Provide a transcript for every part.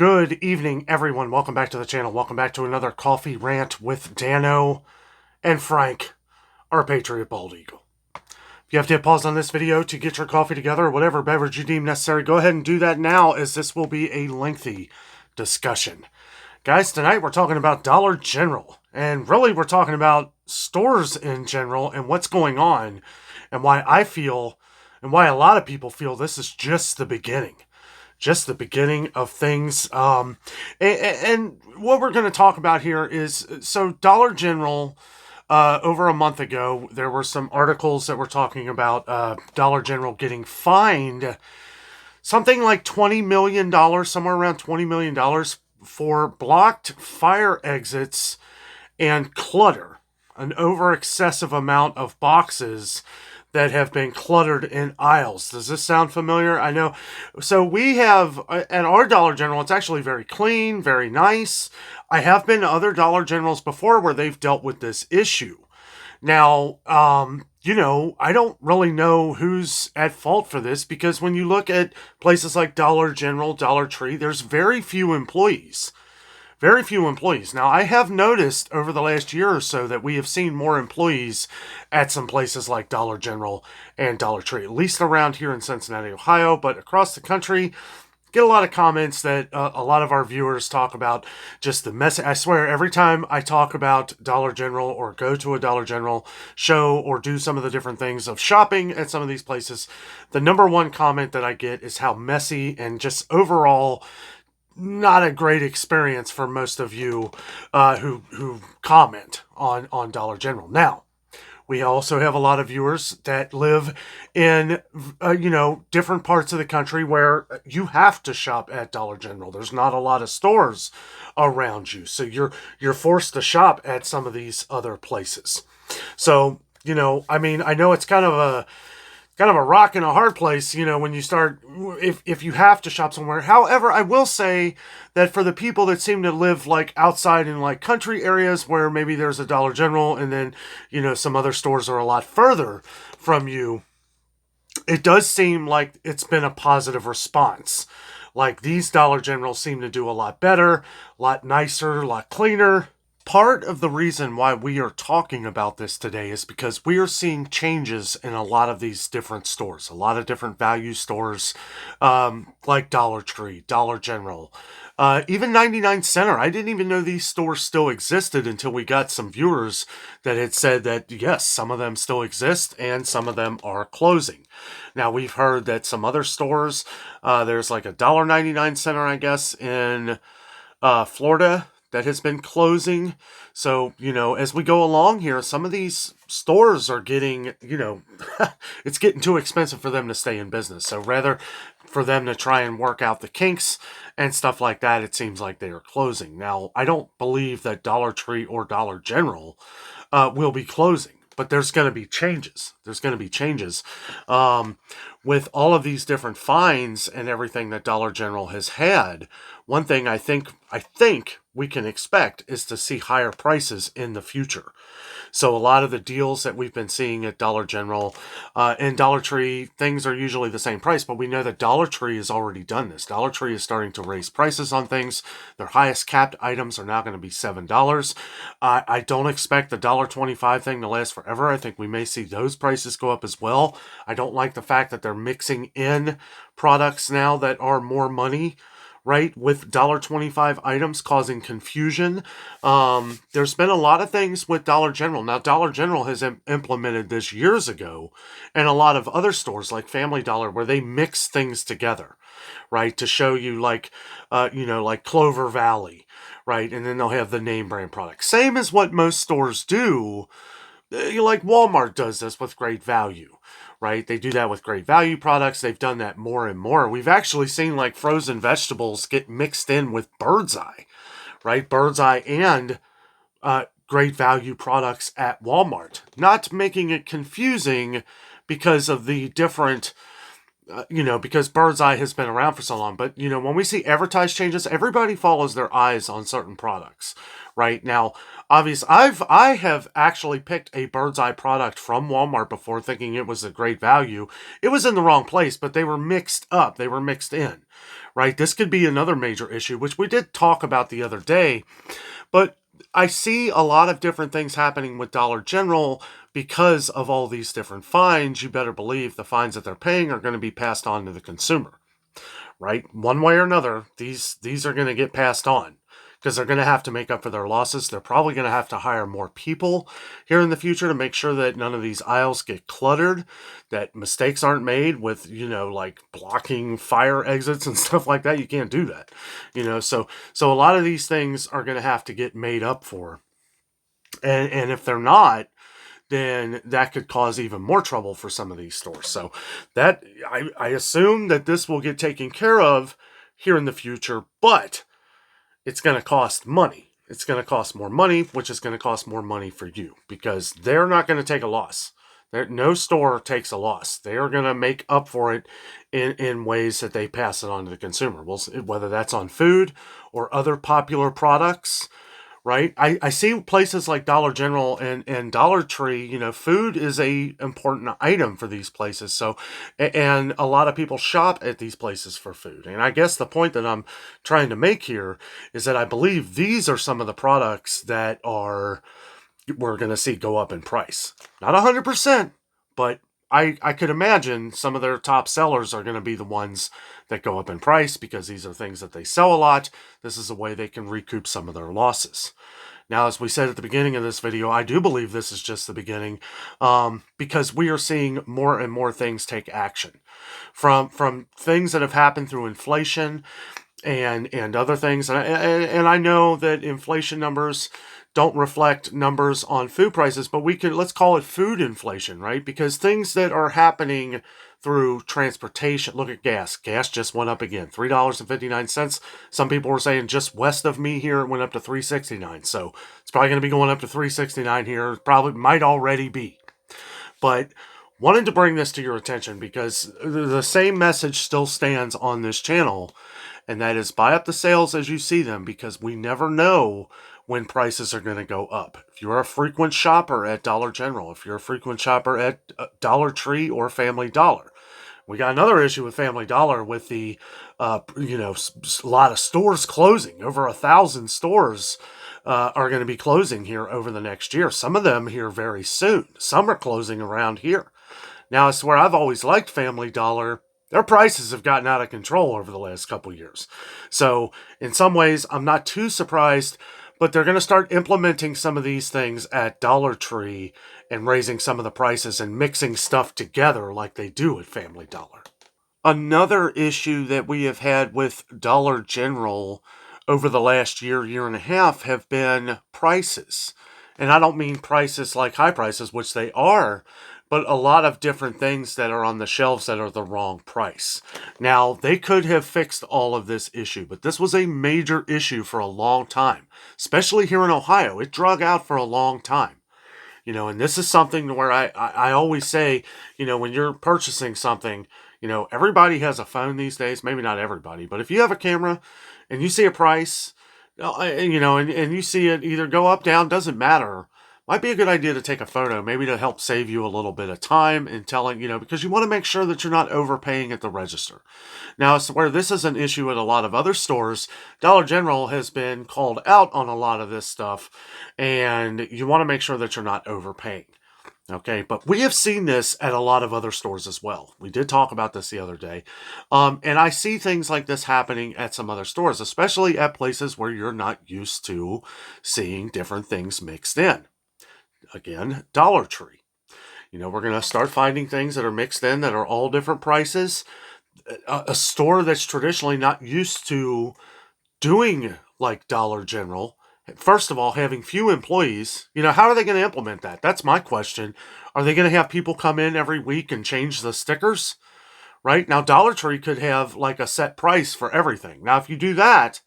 Good evening, everyone. Welcome back to the channel. Welcome back to another coffee rant with Dano and Frank, our Patriot Bald Eagle. If you have to hit pause on this video to get your coffee together or whatever beverage you deem necessary, go ahead and do that now, as this will be a lengthy discussion. Guys, tonight we're talking about Dollar General, and really we're talking about stores in general and what's going on, and why I feel, and why a lot of people feel this is just the beginning. Just the beginning of things. And what we're going to talk about here is, so Dollar General, over a month ago, there were some articles that were talking about Dollar General getting fined something like $20 million, somewhere around $20 million for blocked fire exits and clutter, an over excessive amount of boxes that have been cluttered in aisles. Does this sound familiar? I know. So we have, at our Dollar General, it's actually very clean, very nice. I have been to other Dollar Generals before where they've dealt with this issue. Now, I don't really know who's at fault for this, because when you look at places like Dollar General, Dollar Tree, there's very few employees. Very few employees. Now, I have noticed over the last year or so that we have seen more employees at some places like Dollar General and Dollar Tree, at least around here in Cincinnati, Ohio, but across the country, get a lot of comments that a lot of our viewers talk about just the mess. I swear, every time I talk about Dollar General or go to a Dollar General show or do some of the different things of shopping at some of these places, the number one comment that I get is how messy and just overall not a great experience for most of you who comment on Dollar General. Now, we also have a lot of viewers that live in different parts of the country where you have to shop at Dollar General. There's not a lot of stores around you, so you're forced to shop at some of these other places. So, I know it's kind of a rock and a hard place, when you start, if you have to shop somewhere. However, I will say that for the people that seem to live like outside in like country areas where maybe there's a Dollar General and then, some other stores are a lot further from you, it does seem like it's been a positive response. Like, these Dollar Generals seem to do a lot better, a lot nicer, a lot cleaner. Part of the reason why we are talking about this today is because we are seeing changes in a lot of these different stores, a lot of different value stores, like Dollar Tree, Dollar General, even 99 Center. I didn't even know these stores still existed until we got some viewers that had said that, yes, some of them still exist and some of them are closing. Now, we've heard that some other stores, there's like a $1.99 Center, I guess, in Florida, that has been closing. So, as we go along here, some of these stores are getting, it's getting too expensive for them to stay in business. So rather for them to try and work out the kinks and stuff like that, it seems like they are closing. Now, I don't believe that Dollar Tree or Dollar General will be closing, but there's going to be changes. There's going to be changes. With all of these different fines and everything that Dollar General has had, one thing I think we can expect is to see higher prices in the future. So a lot of the deals that we've been seeing at Dollar General and Dollar Tree, things are usually the same price, but we know that Dollar Tree has already done this. Dollar Tree is starting to raise prices on things. Their highest capped items are now going to be $7. I don't expect the $1.25 thing to last forever. I think we may see those prices go up as well. I don't like the fact that they're mixing in products now that are more money, right, with $1.25 items, causing confusion. There's been a lot of things with Dollar General. Now, Dollar General has implemented this years ago, and a lot of other stores like Family Dollar, where they mix things together, right, to show you like Clover Valley, right, and then they'll have the name brand products. Same as what most stores do. Like Walmart does this with Great Value, right? They do that with Great Value products. They've done that more and more. We've actually seen like frozen vegetables get mixed in with Birds Eye, right? Birds Eye and Great Value products at Walmart. Not making it confusing because of the different, because Birds Eye has been around for so long. But, when we see advertised changes, everybody follows their eyes on certain products, right? Now, obviously, I have actually picked a Birds Eye product from Walmart before, thinking it was a Great Value. It was in the wrong place, but they were mixed up. They were mixed in, right? This could be another major issue, which we did talk about the other day, but I see a lot of different things happening with Dollar General because of all these different fines. You better believe the fines that they're paying are going to be passed on to the consumer, right? One way or another, these are going to get passed on because they're going to have to make up for their losses. They're probably going to have to hire more people here in the future to make sure that none of these aisles get cluttered, that mistakes aren't made with, like blocking fire exits and stuff like that. You can't do that, so a lot of these things are going to have to get made up for. And if they're not, then that could cause even more trouble for some of these stores. So that I assume that this will get taken care of here in the future, but it's going to cost money. It's going to cost more money, which is going to cost more money for you because they're not going to take a loss. No store takes a loss. They are going to make up for it in ways that they pass it on to the consumer. Whether that's on food or other popular products, right? I see places like Dollar General and Dollar Tree, food is a important item for these places. So, and a lot of people shop at these places for food. And I guess the point that I'm trying to make here is that I believe these are some of the products that we're going to see go up in price. Not 100%, but I could imagine some of their top sellers are going to be the ones that go up in price because these are things that they sell a lot. This is a way they can recoup some of their losses. Now, as we said at the beginning of this video, I do believe this is just the beginning because we are seeing more and more things take action. From things that have happened through inflation and other things. And I know that inflation numbers don't reflect numbers on food prices, but let's call it food inflation, right? Because things that are happening through transportation, look at gas. Gas just went up again, $3.59. Some people were saying just west of me here, it went up to $3.69. So it's probably going to be going up to $3.69 here. Probably might already be. But wanted to bring this to your attention because the same message still stands on this channel, and that is buy up the sales as you see them because we never know when prices are going to go up. If you're a frequent shopper at Dollar General, if you're a frequent shopper at Dollar Tree or Family Dollar, we got another issue with Family Dollar with the, a lot of stores closing. Over 1,000 stores are going to be closing here over the next year. Some of them here very soon. Some are closing around here. Now, I swear I've always liked Family Dollar. Their prices have gotten out of control over the last couple years. So in some ways, I'm not too surprised, but they're going to start implementing some of these things at Dollar Tree and raising some of the prices and mixing stuff together like they do at Family Dollar. Another issue that we have had with Dollar General over the last year and a half have been prices. And I don't mean prices like high prices, which they are, but a lot of different things that are on the shelves that are the wrong price. Now, they could have fixed all of this issue, but this was a major issue for a long time, especially here in Ohio. It drug out for a long time. And this is something where I always say, when you're purchasing something, everybody has a phone these days. Maybe not everybody, but if you have a camera and you see a price, and you see it either go up, down, doesn't matter. Might be a good idea to take a photo, maybe to help save you a little bit of time in telling, because you want to make sure that you're not overpaying at the register. Now, where this is an issue at a lot of other stores, Dollar General has been called out on a lot of this stuff, and you want to make sure that you're not overpaying. Okay, but we have seen this at a lot of other stores as well. We did talk about this the other day. And I see things like this happening at some other stores, especially at places where you're not used to seeing different things mixed in. Again, Dollar Tree. We're going to start finding things that are mixed in that are all different prices. A store that's traditionally not used to doing like Dollar General, first of all, having few employees, how are they going to implement that? That's my question. Are they going to have people come in every week and change the stickers? Right? Now, Dollar Tree could have like a set price for everything. Now, if you do that,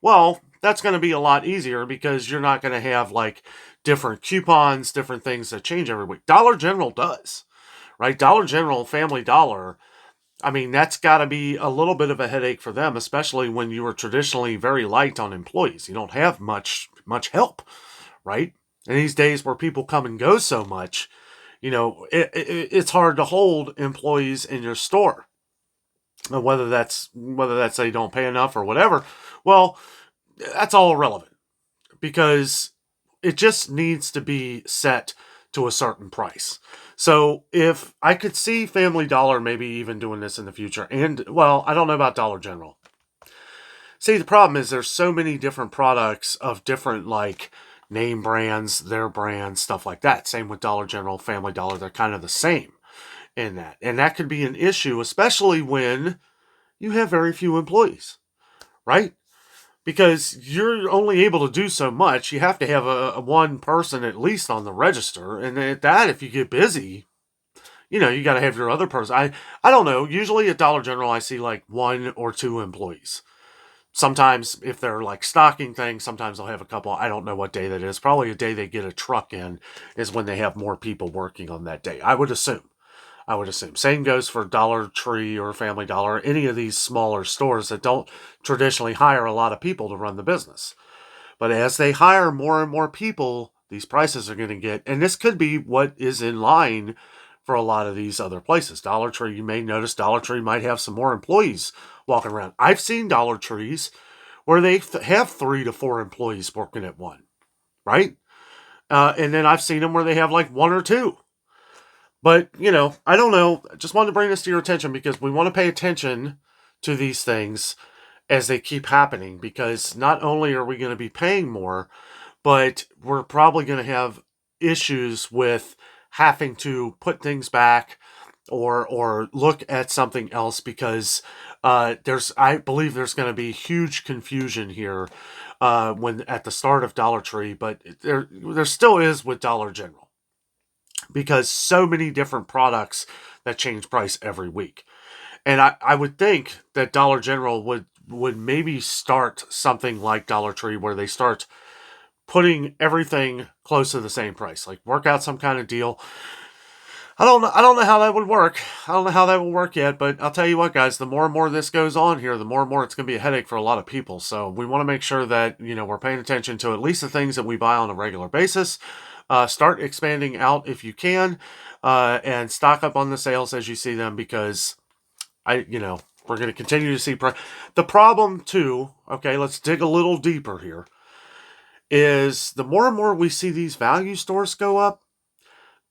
well, that's going to be a lot easier because you're not going to have like different coupons, different things that change every week. Dollar General does, right? Dollar General, Family Dollar, I mean, that's got to be a little bit of a headache for them, especially when you were traditionally very light on employees. You don't have much help, right? In these days where people come and go so much, it's hard to hold employees in your store. And whether that's they don't pay enough or whatever, well, that's all irrelevant because it just needs to be set to a certain price. So if I could see Family Dollar maybe even doing this in the future, and well, I don't know about Dollar General. See, the problem is there's so many different products of different like name brands, their brands, stuff like that. Same with Dollar General, Family Dollar, they're kind of the same in that. And that could be an issue, especially when you have very few employees, right? Because you're only able to do so much. You have to have a one person at least on the register. And at that, if you get busy, you got to have your other person. I don't know. Usually at Dollar General, I see like 1 or 2 employees. Sometimes if they're like stocking things, sometimes they'll have a couple. I don't know what day that is. Probably a day they get a truck in is when they have more people working on that day. I would assume. Same goes for Dollar Tree or Family Dollar, any of these smaller stores that don't traditionally hire a lot of people to run the business. But as they hire more and more people, these prices are going to get, and this could be what is in line for a lot of these other places. Dollar Tree, you may notice Dollar Tree might have some more employees walking around. I've seen Dollar Trees where they have 3 to 4 employees working at one, right? And then I've seen them where they have like 1 or 2. But, I don't know. Just wanted to bring this to your attention because we want to pay attention to these things as they keep happening because not only are we going to be paying more, but we're probably going to have issues with having to put things back or look at something else because I believe there's going to be huge confusion here when at the start of Dollar Tree, but there still is with Dollar General because so many different products that change price every week. And I would think that Dollar General would maybe start something like Dollar Tree where they start putting everything close to the same price, like work out some kind of deal. I don't know how that would work. I don't know how that will work yet, but I'll tell you what, guys, the more and more this goes on here, the more and more it's going to be a headache for a lot of people. So we want to make sure that, we're paying attention to at least the things that we buy on a regular basis. Start expanding out if you can, and stock up on the sales as you see them because we're going to continue to see the problem too. Okay, let's dig a little deeper here. Is the more and more we see these value stores go up,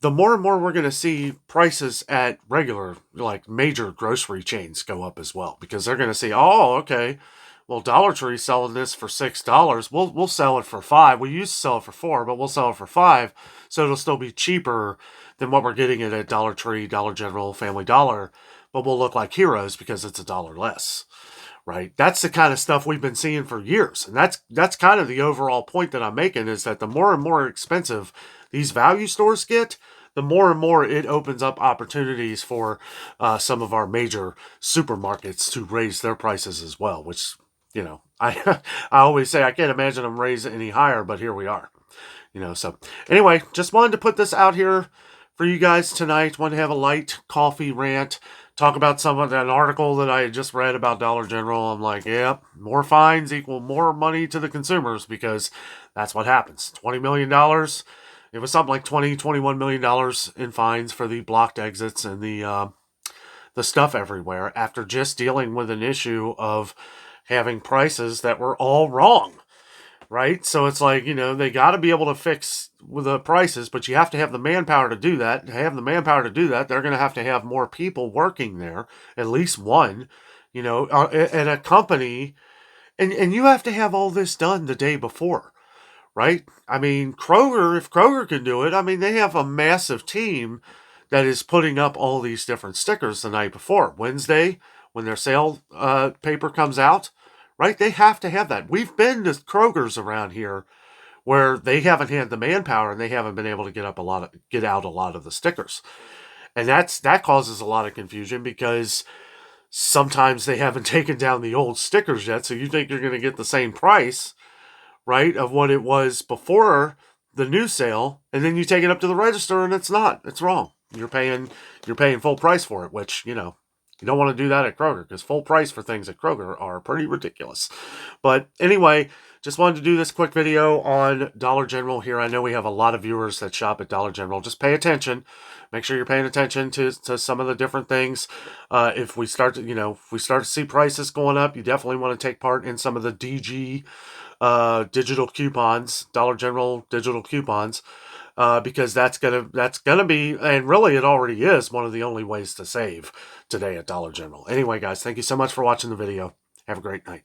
the more and more we're going to see prices at regular, like major grocery chains go up as well because they're going to see, oh, okay, well, Dollar Tree's selling this for $6. We'll sell it for $5. We used to sell it for $4, but we'll sell it for $5, so it'll still be cheaper than what we're getting it at Dollar Tree, Dollar General, Family Dollar, but we'll look like heroes because it's $1 less. Right? That's the kind of stuff we've been seeing for years. And that's kind of the overall point that I'm making is that the more and more expensive these value stores get, the more and more it opens up opportunities for some of our major supermarkets to raise their prices as well, which, I always say I can't imagine them raise any higher, but here we are. So anyway, just wanted to put this out here for you guys tonight. Want to have a light coffee rant. Talk about some of that article that I had just read about Dollar General. I'm like, yeah, more fines equal more money to the consumers because that's what happens. $20 million. It was something like $21 million in fines for the blocked exits and the stuff everywhere after just dealing with an issue of having prices that were all wrong. Right? So it's like, they got to be able to fix with the prices, but you have to have the manpower to do that. To have the manpower to do that, they're going to have more people working there, at least one, and a company. And you have to have all this done the day before, right? I mean, Kroger, if Kroger can do it, I mean, they have a massive team that is putting up all these different stickers the night before. Wednesday, when their sale paper comes out, right? They have to have that. We've been to Kroger's around here where they haven't had the manpower and they haven't been able to get out a lot of the stickers. And that causes a lot of confusion because sometimes they haven't taken down the old stickers yet. So you think you're going to get the same price, right, of what it was before the new sale, and then you take it up to the register and it's not. It's wrong. You're paying full price for it, which, you don't want to do that at Kroger because full price for things at Kroger are pretty ridiculous. But anyway, just wanted to do this quick video on Dollar General here. I know we have a lot of viewers that shop at Dollar General. Just pay attention. Make sure you're paying attention to some of the different things. If we start to see prices going up, you definitely want to take part in some of the DG digital coupons, Dollar General digital coupons. Because that's gonna be, and really it already is, one of the only ways to save today at Dollar General. Anyway, guys, thank you so much for watching the video. Have a great night.